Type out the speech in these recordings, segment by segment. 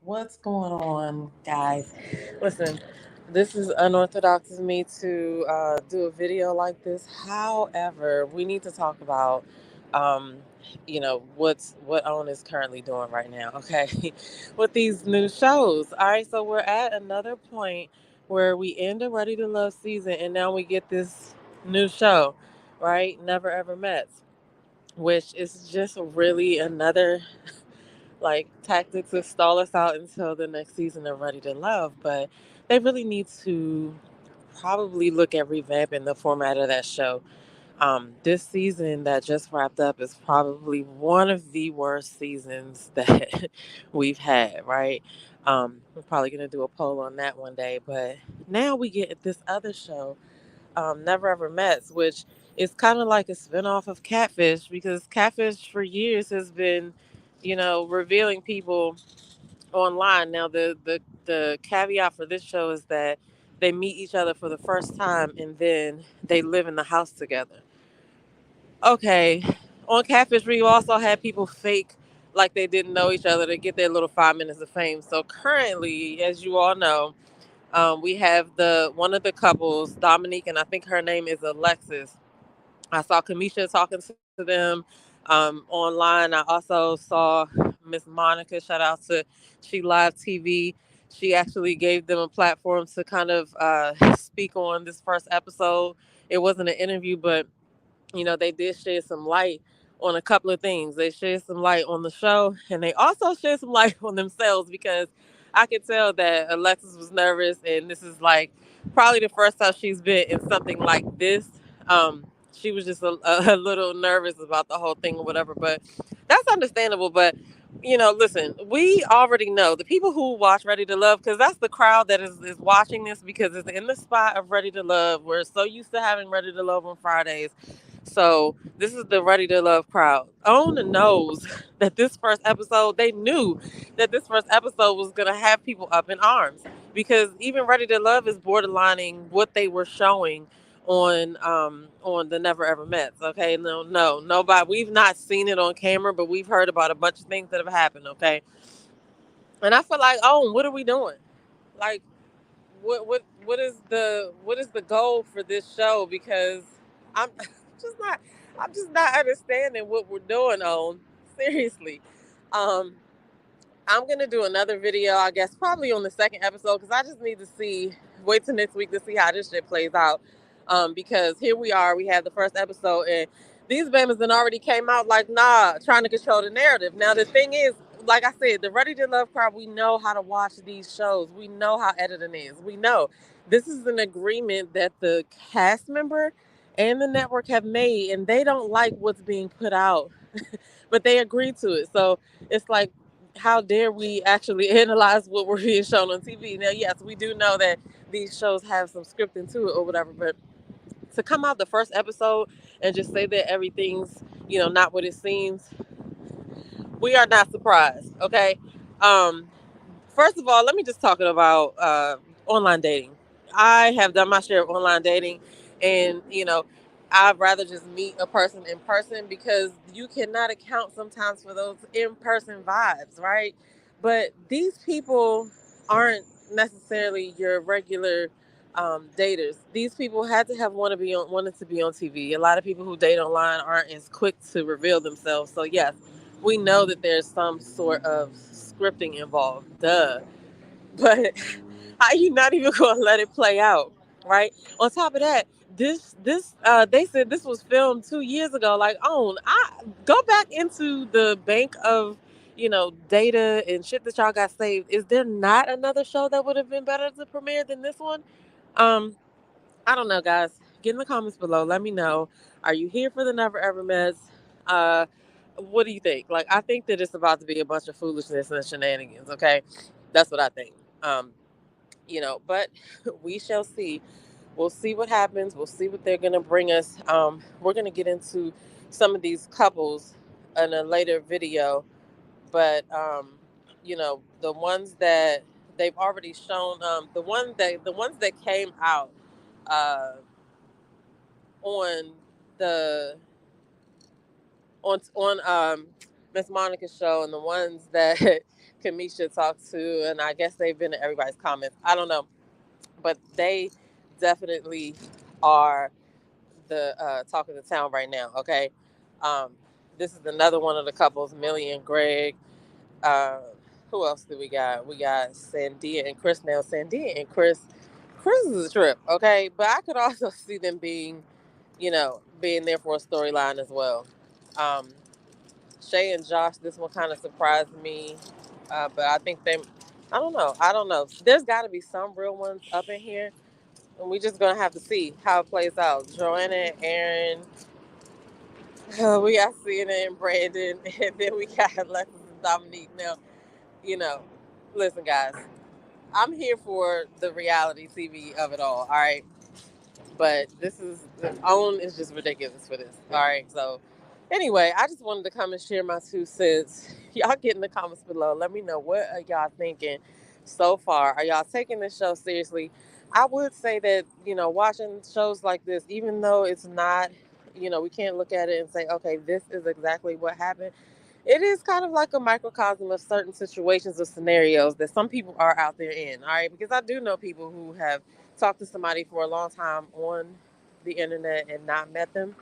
What's going on, guys? Listen, this is unorthodox of me to do a video like this. However, we need to talk about, um, what OWN is currently doing right now. Okay, with these new shows. All right, so we're at another point where we end a Ready to Love season, and now we get this new show, right? Never Ever Mets, which is just really another like tactics to stall us out until the next season of Ready to Love, but they really need to probably look at revamping the format of that show. This season that just wrapped up is probably one of the worst seasons that we've had, right? We're probably going to do a poll on that one day, but now we get this other show, Never Ever Mets, which is kind of like a spinoff of Catfish because Catfish for years has been, revealing people online. Now the caveat for this show is that they meet each other for the first time and then they live in the house together. Okay, on Catfish we also had people fake like they didn't know each other to get their little 5 minutes of fame. So currently, as you all know, we have the one of the couples, Dominique, and I think her name is Alexis. I saw Kamisha talking to them online. I also saw Miss Monica. Shout out to She Live TV. She actually gave them a platform to kind of speak on this first episode. It wasn't an interview, but they did shed some light on a couple of things. They shed some light on the show, and they also shed some light on themselves because I could tell that Alexis was nervous, and this is like probably the first time she's been in something like this. She was just a little nervous about the whole thing or whatever, but that's understandable. But listen, we already know the people who watch Ready to Love because that's the crowd that is watching this because it's in the spot of Ready to Love. We're so used to having Ready to Love on Fridays, so this is the Ready to Love crowd. Own knows that this first episode, they knew that this first episode was gonna have people up in arms because even Ready to Love is borderlining what they were showing on the Never Ever Mets. Okay, no, nobody. We've not seen it on camera, but we've heard about a bunch of things that have happened. Okay, and I feel like, oh, what are we doing? Like, what is the goal for this show? Because I'm just not I'm just not understanding what we're doing on. Seriously. Um I'm gonna do another video, I guess probably on the second episode, because I just need to see wait till next week to see how this shit plays out. Because here we are, we have the first episode and these bammers then already came out like nah, trying to control the narrative. Now the thing is, like I said, the Ready to Love crowd, we know how to watch these shows. We know how editing is. We know this is an agreement that the cast member and the network have made, and they don't like what's being put out, but they agreed to it. So it's like, how dare we actually analyze what we're being shown on TV? Now, yes, we do know that these shows have some scripting to it or whatever, but to come out the first episode and just say that everything's, not what it seems, we are not surprised. Okay. Um, First of all, let me just talk about online dating. I have done my share of online dating, and I'd rather just meet a person in person because you cannot account sometimes for those in person vibes, right? But these people aren't necessarily your regular daters. These people had to have wanted to be on TV. A lot of people who date online aren't as quick to reveal themselves. So yes, we know that there's some sort of scripting involved. Duh. But how you not even gonna let it play out, right? On top of that, this they said this was filmed 2 years ago. Like, I go back into the bank of data and shit that y'all got saved. Is there not another show that would have been better to premiere than this one? Um, I don't know, guys. Get in the comments below. Let me know. Are you here for the Never Ever Meds? Uh, what do you think? Like, I think that it's about to be a bunch of foolishness and shenanigans. Okay, that's what I think. But we shall see. We'll see what happens. We'll see what they're gonna bring us. We're gonna get into some of these couples in a later video, but the ones that they've already shown, the ones that came out uh, on the on Miss Monica's show, and the ones that Kamisha talked to, and I guess they've been in everybody's comments. I don't know, but they definitely are the talk of the town right now. Okay, um, this is another one of the couples, Millie and Greg. Uh, who else do we got? We got Sandia and Chris now. Sandia and Chris is a trip. Okay, but I could also see them being there for a storyline as well. Um, Shay and Josh, this one kind of surprised me, but I think they. I don't know. I don't know. There's got to be some real ones up in here, and we just gonna have to see how it plays out. Joanna and Aaron, we got Cena and Brandon, and then we got Alexis and Dominique. Now, you know, listen, guys, I'm here for the reality TV of it all. All right, but this is the own is just ridiculous for this. All right, so anyway, I just wanted to come and share my 2 cents. Y'all get in the comments below. Let me know, what are y'all thinking so far. Are y'all taking this show seriously? I would say that, watching shows like this, even though it's not, we can't look at it and say, okay, this is exactly what happened. It is kind of like a microcosm of certain situations or scenarios that some people are out there in. All right, because I do know people who have talked to somebody for a long time on the internet and not met them.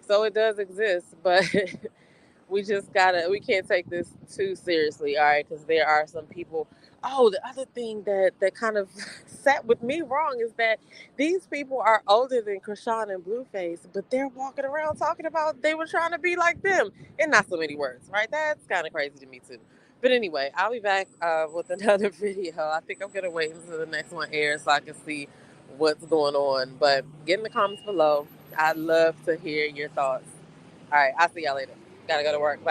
So it does exist, but we can't take this too seriously, all right? Because there are some people. Oh, the other thing that kind of sat with me wrong is that these people are older than Krishan and Blueface, but they're walking around talking about they were trying to be like them, in not so many words, right? That's kind of crazy to me too. But anyway, I'll be back with another video. I think I'm gonna wait until the next one airs so I can see what's going on. But get in the comments below. I'd love to hear your thoughts. All right, I'll see y'all later. Gotta go to work. Bye.